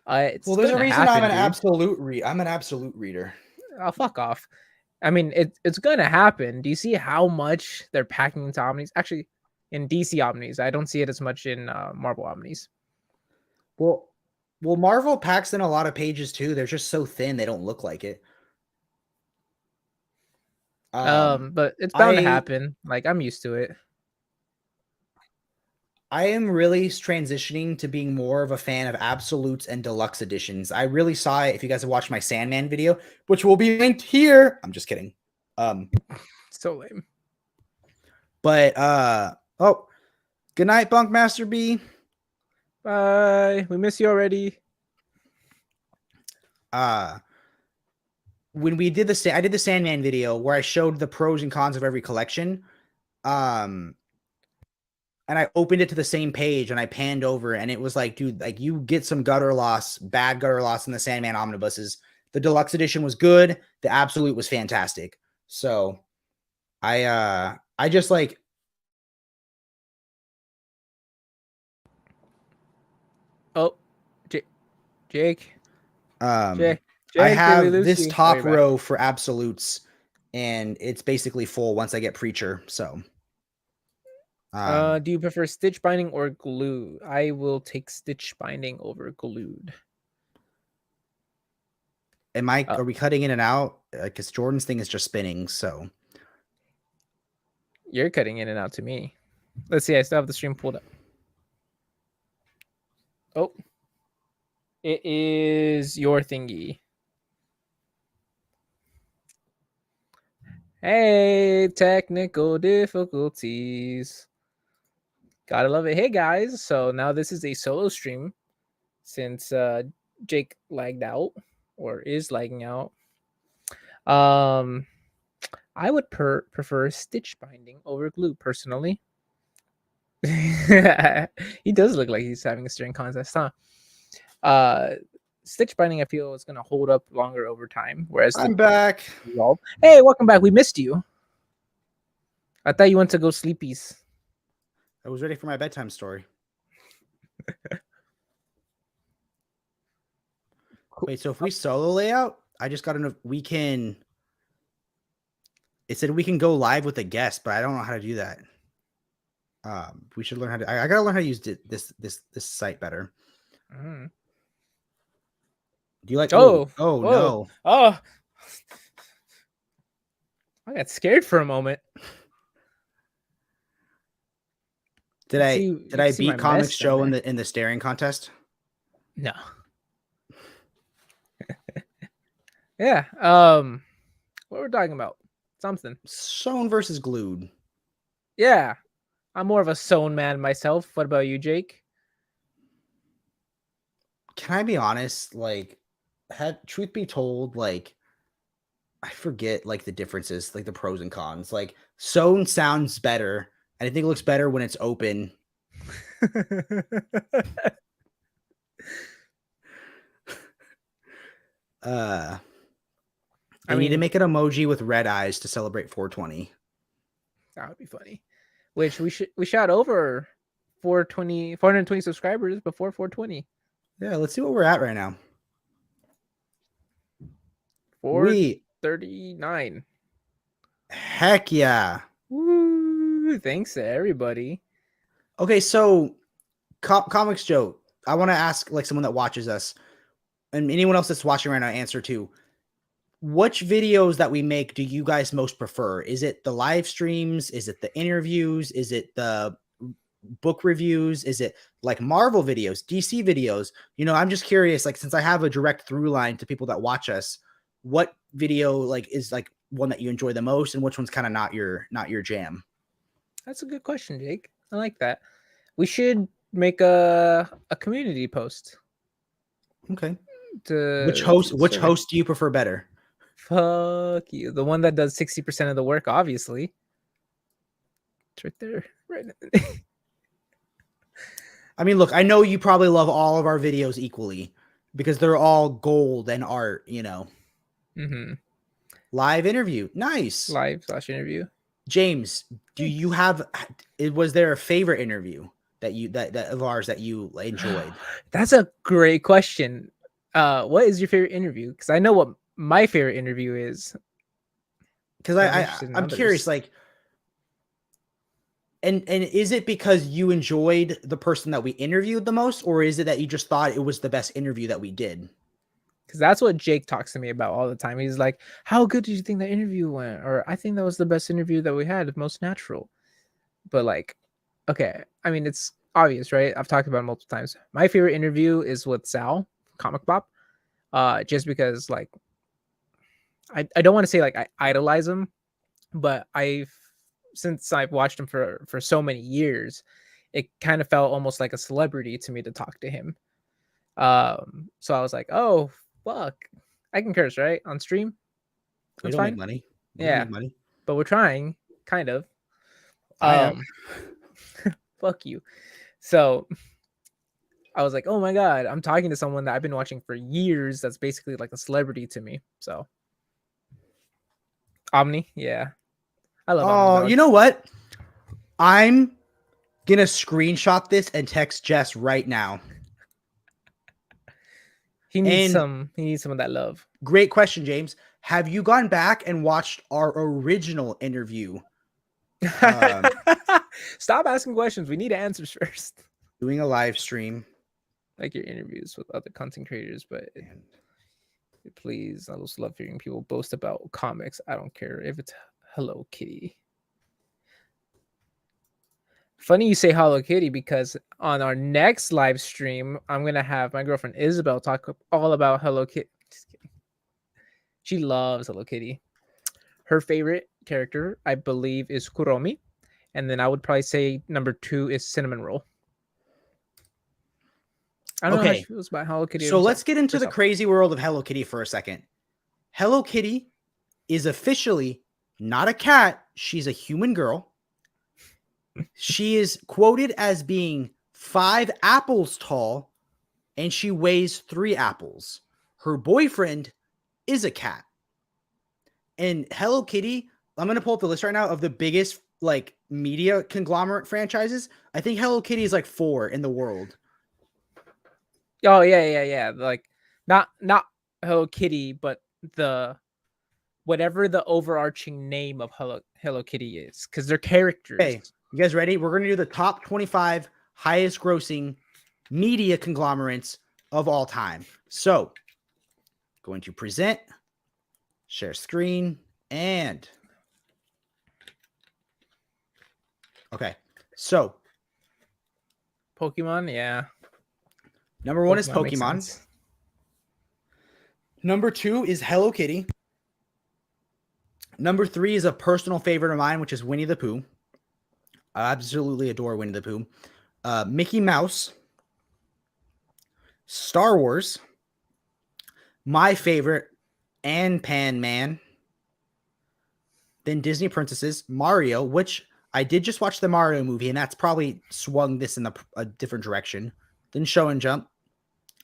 Well, there's a reason I'm an absolute reader. Oh, fuck off. I mean, it's gonna happen. Do you see how much they're packing into Omnis? Actually, in DC Omnis, I don't see it as much in Marvel Omnis. Well, Marvel packs in a lot of pages too. They're just so thin they don't look like it. But it's bound to happen. Like, I'm used to it. I am really transitioning to being more of a fan of absolutes and deluxe editions. I really saw it. If you guys have watched my Sandman video, which will be linked here. I'm just kidding. So lame. But good night, Bunk Master B. Bye. We miss you already. When we did I did the Sandman video where I showed the pros and cons of every collection. And I opened it to the same page and I panned over and it was like, dude, like you get some bad gutter loss in the Sandman omnibuses. The deluxe edition was good. The absolute was fantastic. So I just like. Oh, Jake. I have this top row for absolutes and it's basically full once I get Preacher. So. Do you prefer stitch binding or glue? I will take stitch binding over glued. Are we cutting in and out? Because Jordan's thing is just spinning. So you're cutting in and out to me. Let's see. I still have the stream pulled up. Oh, it is your thingy. Hey, technical difficulties. Gotta love it. Hey guys, so now this is a solo stream since Jake lagged out or is lagging out. I would prefer stitch binding over glue personally. He does look like he's having a staring contest, huh? Stitch binding I feel is gonna hold up longer over time, whereas I'm back. Hey, welcome back. We missed you. I thought you went to go sleepies. I was ready for my bedtime story. Wait, so if we solo layout, I just got to know we can. It said we can go live with a guest, but I don't know how to do that. We should learn how to. I gotta learn how to use this site better. Mm. Do you like? Oh, oh whoa. No! Oh, I got scared for a moment. Did I beat Comics Joe in the staring contest? No. Yeah. What we're talking about? Something. Sewn versus glued. Yeah. I'm more of a sewn man myself. What about you, Jake? Can I be honest? Like, truth be told, like, I forget like the differences, like the pros and cons. Like, sewn sounds better, and I think it looks better when it's open. I need to make an emoji with red eyes to celebrate 420. That would be funny. Which we shot over 420 subscribers before 420. Yeah, let's see what we're at right now. 439. Heck yeah. Woo, thanks to everybody. Okay, so Comics Joe, I want to ask like someone that watches us and anyone else that's watching right now answer too. Which videos that we make do you guys most prefer? Is it the live streams? Is it the interviews? Is it the book reviews? Is it like Marvel videos, DC videos? You know, I'm just curious, like, since I have a direct through line to people that watch us, what video like is like one that you enjoy the most and which one's kind of not your jam? That's a good question, Jake. I like that. We should make a community post. Okay. Which host do you prefer better? Fuck you. The one that does 60% of the work, obviously. It's right there. Right. I mean, look, I know you probably love all of our videos equally because they're all gold and art, you know. Mm-hmm. Live interview. Nice. Live/interview. James, was there a favorite interview that of ours that you enjoyed? That's a great question. What is your favorite interview? Because I know what my favorite interview is. Because I'm curious, like, and is it because you enjoyed the person that we interviewed the most, or is it that you just thought it was the best interview that we did? Because that's what Jake talks to me about all the time. He's like, how good did you think that interview went? Or I think that was the best interview that we had, most natural. But like, okay, I mean, it's obvious, right? I've talked about it multiple times. My favorite interview is with Sal, Comic Pop. Just because like I don't want to say like I idolize him, but since I've watched him for so many years, it kind of felt almost like a celebrity to me to talk to him. So I was like, oh fuck, I can curse, right? On stream. We don't make money. Yeah, money. But we're trying, kind of. Fuck you. So I was like, oh my god, I'm talking to someone that I've been watching for years. That's basically like a celebrity to me. So Omni, yeah. I love Omni. Oh, you know what? I'm gonna screenshot this and text Jess right now. He needs some of that love. Great question, James. Have you gone back and watched our original interview? Stop asking questions. We need answers first. Doing a live stream. Like your interviews with other content creators, but And please, I just love hearing people boast about comics. I don't care if it's Hello Kitty. Funny you say Hello Kitty because on our next live stream, I'm gonna have my girlfriend Isabel talk all about Hello Kitty. Just kidding. She loves Hello Kitty. Her favorite character, I believe, is Kuromi, and then I would probably say number 2 is Cinnamon Roll. I don't know how she feels about Hello Kitty. So let's get into the crazy world of Hello Kitty for a second. Hello Kitty is officially not a cat. She's a human girl. She is quoted as being 5 apples tall, and she weighs 3 apples. Her boyfriend is a cat. And Hello Kitty, I'm going to pull up the list right now of the biggest like media conglomerate franchises. I think Hello Kitty is like 4 in the world. Oh yeah. Like not Hello Kitty, but the whatever the overarching name of Hello Kitty is, because they're characters. Okay, you guys ready? We're gonna do the top 25 highest grossing media conglomerates of all time. So, going to present, share screen, and okay. So, Pokemon, yeah. Number 1 is Pokemon. Number 2 is Hello Kitty. Number 3 is a personal favorite of mine, which is Winnie the Pooh. I absolutely adore Winnie the Pooh. Mickey Mouse. Star Wars. My favorite, Pan Man. Then Disney princesses. Mario, which I did just watch the Mario movie, and that's probably swung this in a different direction. Then Show and Jump,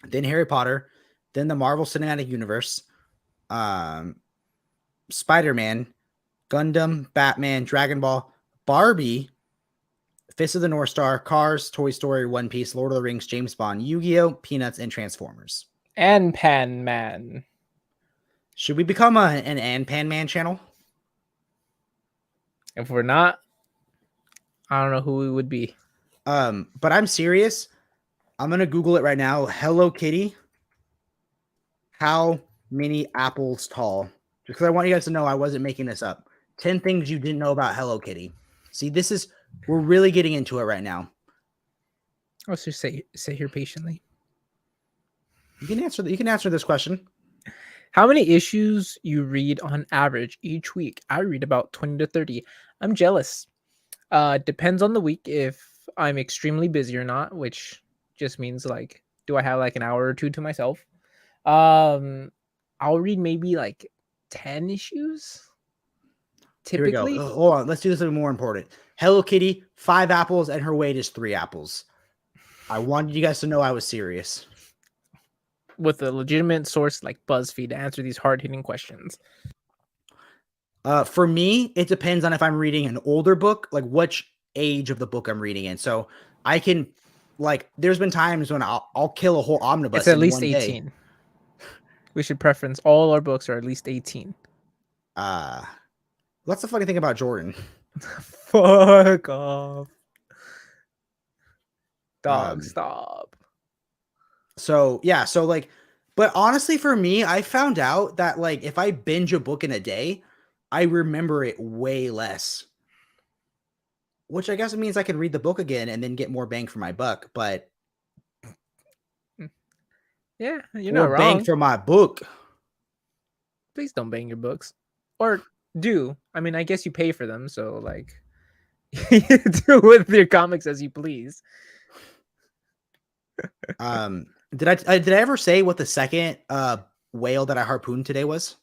then Harry Potter, then the Marvel Cinematic Universe, Spider-Man, Gundam, Batman, Dragon Ball, Barbie, Fist of the North Star, Cars, Toy Story, One Piece, Lord of the Rings, James Bond, Yu-Gi-Oh, Peanuts, and Transformers. And Pan Man. Should we become an Pan Man channel? If we're not, I don't know who we would be. But I'm serious. I'm going to Google it right now. Hello Kitty. How many apples tall? Just because I want you guys to know I wasn't making this up. 10 things you didn't know about Hello Kitty. See, we're really getting into it right now. Let's just sit here patiently. You can answer this question. How many issues you read on average each week? I read about 20 to 30. I'm jealous. Depends on the week if I'm extremely busy or not, which just means like, do I have like an hour or 2 to myself? I'll read maybe like 10 issues. Typically. Here we go. Hold on. Let's do this a little more important. Hello Kitty, 5 apples, and her weight is 3 apples. I wanted you guys to know I was serious. With a legitimate source like BuzzFeed to answer these hard-hitting questions. For me, it depends on if I'm reading an older book, like which age of the book I'm reading in. So I can, like, there's been times when I'll kill a whole omnibus. It's at least 18. We should preference all our books are at least 18. That's the funny thing about Jordan. Fuck off. Dog, stop. So, yeah. So, like, but honestly, for me, I found out that, like, if I binge a book in a day, I remember it way less. Which I guess it means I can read the book again and then get more bang for my buck. But yeah, you're not wrong. Bang for my book. Please don't bang your books. Or do. I mean, I guess you pay for them, so like do with your comics as you please. Did I ever say what the second whale that I harpooned today was?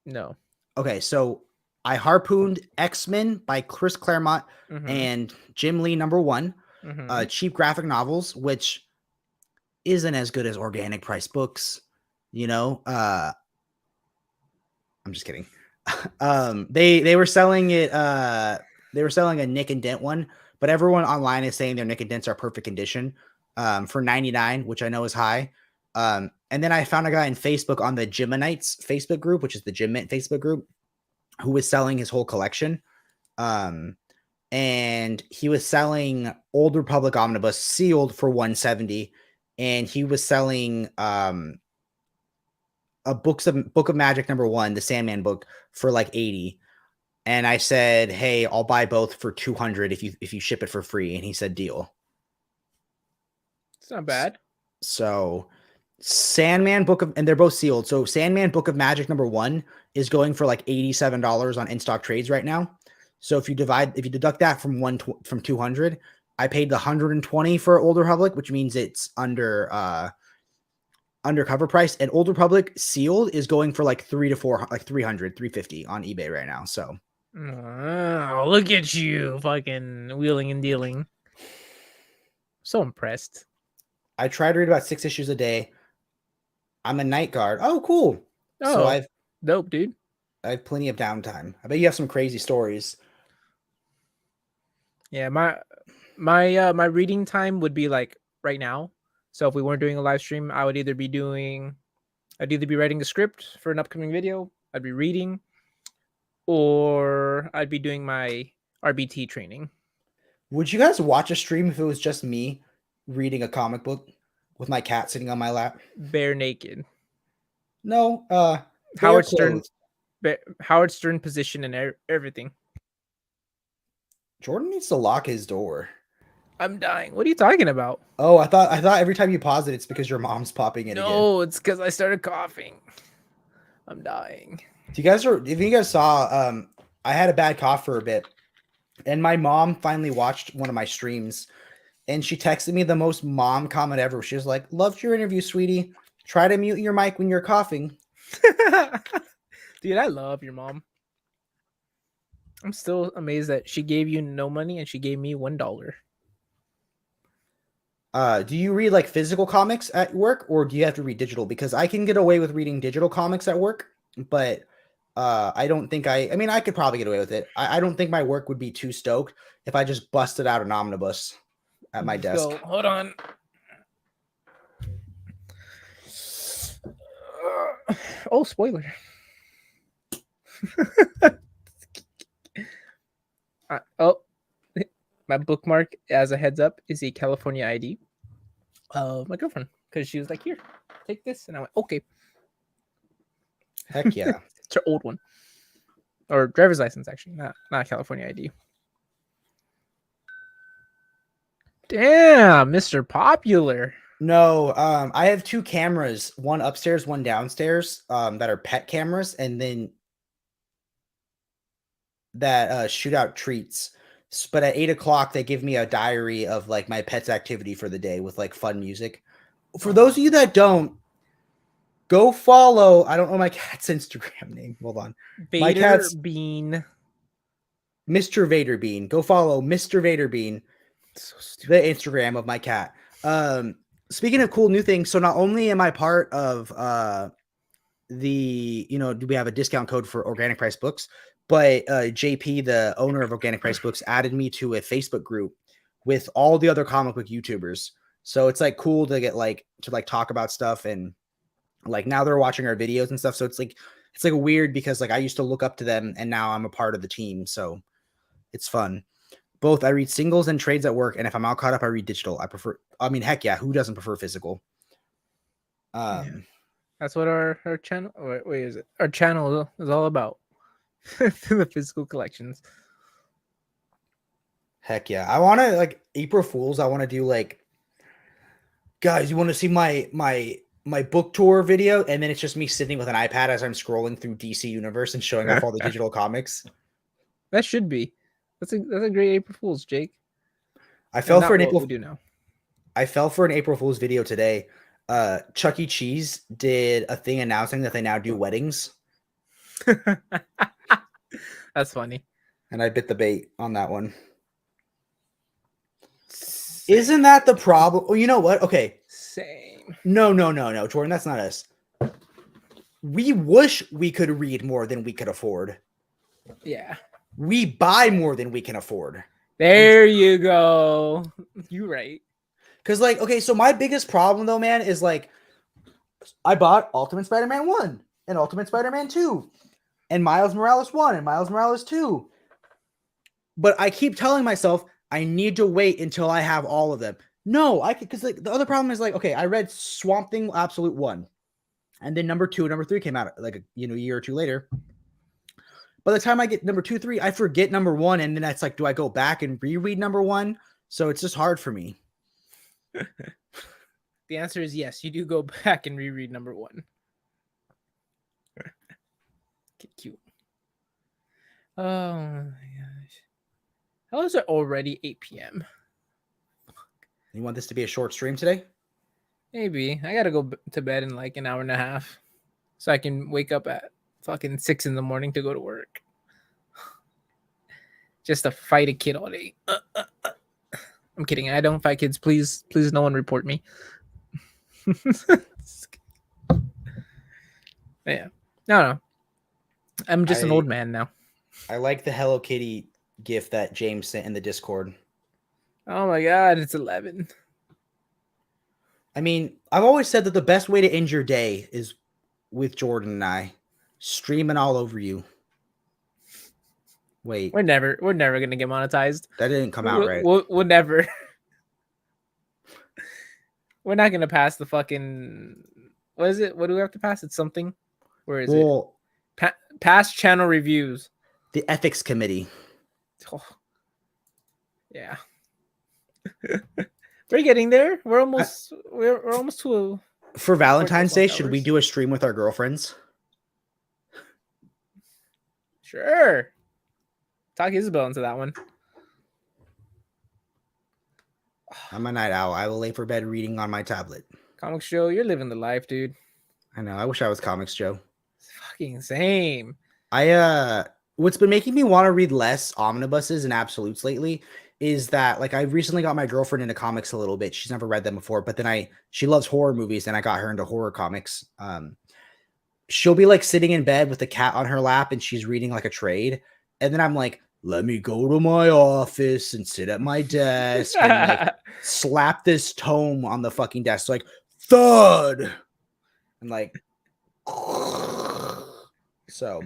No. Okay, so I harpooned X-Men by Chris Claremont and Jim Lee #1, cheap graphic novels, which isn't as good as organic price books, you know. I'm just kidding. They were selling it. They were selling a Nick and Dent one, but everyone online is saying their Nick and Dents are perfect condition for $99, which I know is high. And then I found a guy in Facebook on the Gymanites Facebook group, which is the Gym Mint Facebook group, who was selling his whole collection. And and he was selling Old Republic Omnibus sealed for 170, and he was selling a Book of Magic #1, the Sandman book, for like 80. And I said, "Hey, I'll buy both for 200 if you ship it for free." And he said, "Deal." It's not bad. So Sandman book of, and they're both sealed. So Sandman Book of Magic #1 is going for like $87 on in stock trades right now. So if you deduct that from 200, I paid the 120 for Old Republic, which means it's under cover price. And Old Republic sealed is going for like 300, 350 on eBay right now. So oh, look at you fucking wheeling and dealing. So impressed. I try to read about 6 issues a day. I'm a night guard. Oh, cool. Oh, So dope, dude. I have plenty of downtime. I bet you have some crazy stories. Yeah, my reading time would be like right now. So if we weren't doing a live stream, I'd either be writing a script for an upcoming video, I'd be reading, or I'd be doing my RBT training. Would you guys watch a stream if it was just me reading a comic book with my cat sitting on my lap? Bare naked. No, Howard Stern position and everything. Jordan needs to lock his door. I'm dying. What are you talking about? Oh, I thought every time you pause it, it's because your mom's popping in again. No, it's because I started coughing. I'm dying. If you guys saw, I had a bad cough for a bit, and my mom finally watched one of my streams, and she texted me the most mom comment ever. She was like, "Loved your interview, sweetie. Try to mute your mic when you're coughing." Dude, I love your mom. I'm still amazed that she gave you no money and she gave me $1. Do you read like physical comics at work, or do you have to read digital? Because I can get away with reading digital comics at work, but I don't think I mean, I could probably get away with it. I don't think my work would be too stoked if I just busted out an omnibus at my desk. So, hold on. Oh, spoiler. My bookmark, as a heads up, is a California ID of my girlfriend, because she was like, "Here, take this," and I went, "Okay." Heck yeah. It's her old one, or driver's license, actually, not California ID. Damn, Mr. Popular. No, I have 2 cameras, one upstairs, one downstairs, that are pet cameras, and then that shoot out treats. But at 8:00, they give me a diary of like my pet's activity for the day with like fun music. For those of you that don't, go follow. I don't know my cat's Instagram name. Hold on. My cat's Bean. Mr. Vader Bean. Go follow Mr. Vader Bean. So the Instagram of my cat. Speaking of cool new things, so not only am I part of do we have a discount code for Organic Price Books, but JP, the owner of Organic Price Books, added me to a Facebook group with all the other comic book YouTubers. So it's like cool to get to talk about stuff, and like now they're watching our videos and stuff. So it's like weird because like I used to look up to them and now I'm a part of the team. So it's fun. Both I read singles and trades at work, and if I'm all caught up, I read digital. Heck yeah, who doesn't prefer physical? Yeah. That's what our channel. Wait, is it? Our channel is all about. The physical collections. Heck yeah, I want to April Fools. I want to do guys, you want to see my book tour video, and then it's just me sitting with an iPad as I'm scrolling through DC Universe and showing off all the digital comics. That should be. That's a great April Fool's, Jake. I fell for an April. We do now. I fell for an April Fool's video today. Chuck E. Cheese did a thing announcing that they now do weddings. That's funny. And I bit the bait on that one. Isn't that the problem? Oh, you know what? Okay. Same. No, Jordan, that's not us. We wish we could read more than we could afford. Yeah. We buy more than we can afford. There you go. You're right. Because, okay, so my biggest problem, though, man, is, I bought Ultimate Spider-Man 1 and Ultimate Spider-Man 2 and Miles Morales 1 and Miles Morales 2. But I keep telling myself I need to wait until I have all of them. No, I could, because like the other problem is like, okay, I read Swamp Thing Absolute 1, and then number 2 and number 3 came out like a year or two later. By the time I get number 2, 3, I forget number 1, and then that's like, do I go back and reread number 1? So it's just hard for me. The answer is yes. You do go back and reread number 1. Get cute. Oh my gosh. How is it already 8 p.m.? You want this to be a short stream today? Maybe. I gotta go to bed in like an hour and a half so I can wake up at fucking 6 in the morning to go to work. Just to fight a kid all day. I'm kidding. I don't fight kids. Please, no one report me. Yeah. No. I'm just an old man now. I like the Hello Kitty GIF that James sent in the Discord. Oh my god, it's 11. I mean, I've always said that the best way to end your day is with Jordan and I streaming all over you. Wait, we're never gonna get monetized. That didn't come out right. We'll never. We're not gonna pass the fucking. What is it? What do we have to pass? It's something. Where is it? Past channel reviews. The ethics committee. Oh. Yeah. We're getting there. We're almost to a. For Valentine's Day, should we do a stream with our girlfriends? Sure. Talk Isabel into that one. I'm a night owl. I will lay for bed reading on my tablet. Comics Joe, you're living the life, dude. I know. I wish I was Comics Joe. It's fucking same. What's been making me want to read less omnibuses and absolutes lately is that like I recently got my girlfriend into comics a little bit. She's never read them before, but then she loves horror movies and I got her into horror comics. She'll be like sitting in bed with the cat on her lap and she's reading like a trade. And then I'm like, let me go to my office and sit at my desk and like slap this tome on the fucking desk. Like thud. I'm like, so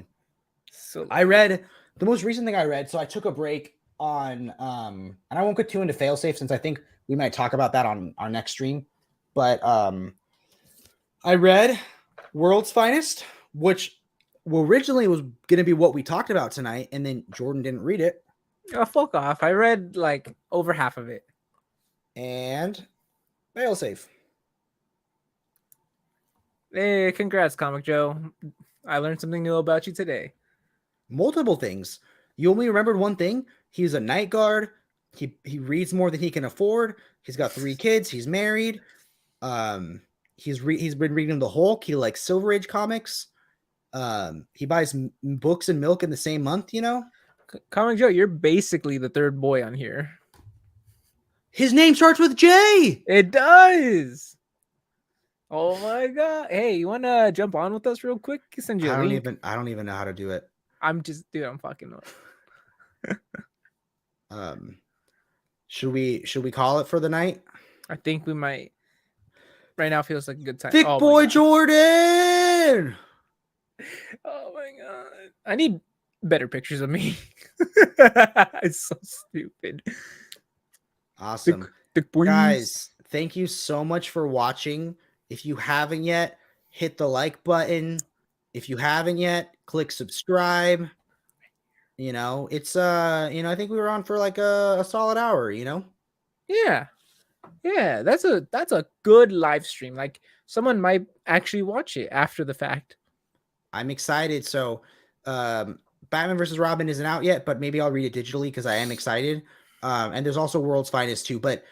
I read the most recent thing I read. So I took a break on, and I won't get too into failsafe since I think we might talk about that on our next stream. But I read World's Finest, which originally was going to be what we talked about tonight, and then Jordan didn't read it. Oh, fuck off. I read like over half of it. And failsafe. Hey, congrats, Comic Joe. I learned something new about you today. Multiple things. You only remembered one thing. He's a night guard. He reads more than he can afford. He's got 3 kids. He's married. He's been reading the Hulk. He likes Silver Age comics. He buys books and milk in the same month, you know? Comic Joe, you're basically the third boy on here. His name starts with J. It does. Oh my god. Hey, you want to jump on with us real quick? Send you a link. I don't even know how to do it. I'm fucking up. Should we call it for the night? I think we might. Right now feels like a good time. Thick boy Jordan. Oh my god. I need better pictures of me. It's so stupid. Awesome. Thick boys. Guys, thank you so much for watching. If you haven't yet, hit the like button. If you haven't yet, click subscribe. You know, it's I think we were on for like a solid hour, you know? Yeah. Yeah, that's a good live stream. Like someone might actually watch it after the fact. I'm excited. So Batman versus Robin isn't out yet, but maybe I'll read it digitally because I am excited. And there's also World's Finest too. But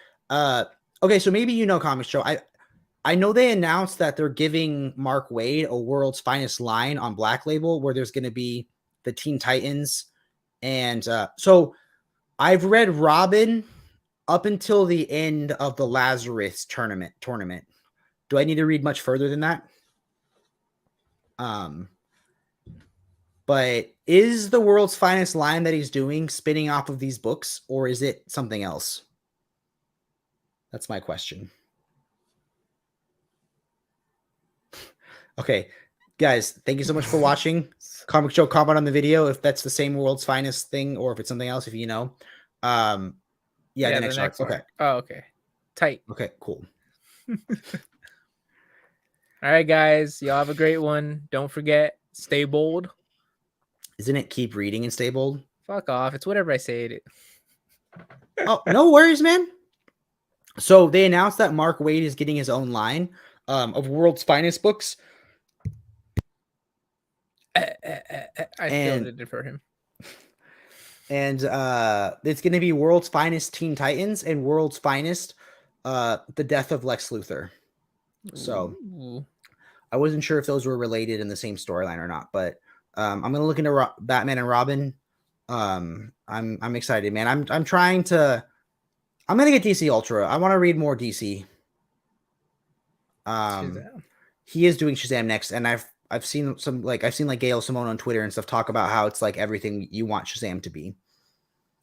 okay, so maybe you know Comics Show. I know they announced that they're giving Mark Waid a World's Finest line on Black Label where there's going to be the Teen Titans. And so I've read Robin up until the end of the Lazarus tournament. Do I need to read much further than that? But is the World's Finest line that he's doing spinning off of these books, or is it something else? That's my question. Okay, guys, thank you so much for watching. Comic Joe, comment on the video if that's the same World's Finest thing or if it's something else. If you know, yeah, the next arc. Okay, Oh, okay, tight. okay, cool. All right, guys, y'all have a great one. Don't forget, stay bold. Isn't it keep reading and stay bold? Fuck off. It's whatever I say it. Oh, no worries, man. So they announced that Mark Waid is getting his own line of World's Finest books. I filled it for him. And it's going to be World's Finest Teen Titans and World's Finest The Death of Lex Luthor. So Ooh. I wasn't sure if those were related in the same storyline or not, but I'm going to look into Batman and Robin. I'm excited, man. I'm going to get DC Ultra. I want to read more DC. He is doing Shazam next, and I've seen like Gail Simone on Twitter and stuff talk about how it's like everything you want Shazam to be.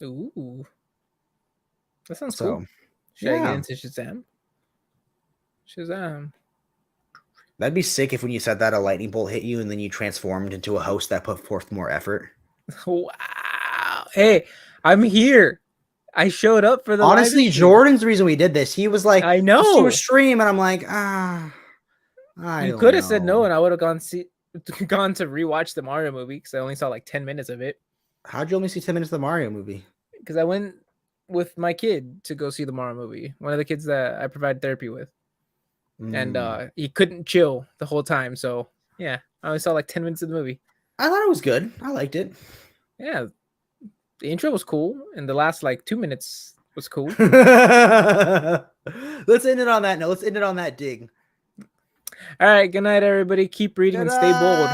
Ooh, that sounds cool. Should I get into Shazam? Shazam. That'd be sick if when you said that a lightning bolt hit you and then you transformed into a host that put forth more effort. Wow. Hey, I'm here. I showed up for the honestly Jordan's the reason we did this. He was like, I know, let's do a stream, and I'm like, you could have said no, and I would have gone to rewatch the Mario movie because I only saw like 10 minutes of it. How'd you only see 10 minutes of the Mario movie? Because I went with my kid to go see the Mario movie. One of the kids that I provide therapy with. And he couldn't chill the whole time. So yeah, I only saw like 10 minutes of the movie. I thought it was good. I liked it. Yeah. The intro was cool. And the last like 2 minutes was cool. Let's end it on that note. Let's end it on that dig. All right. Good night, everybody. Keep reading and stay bold.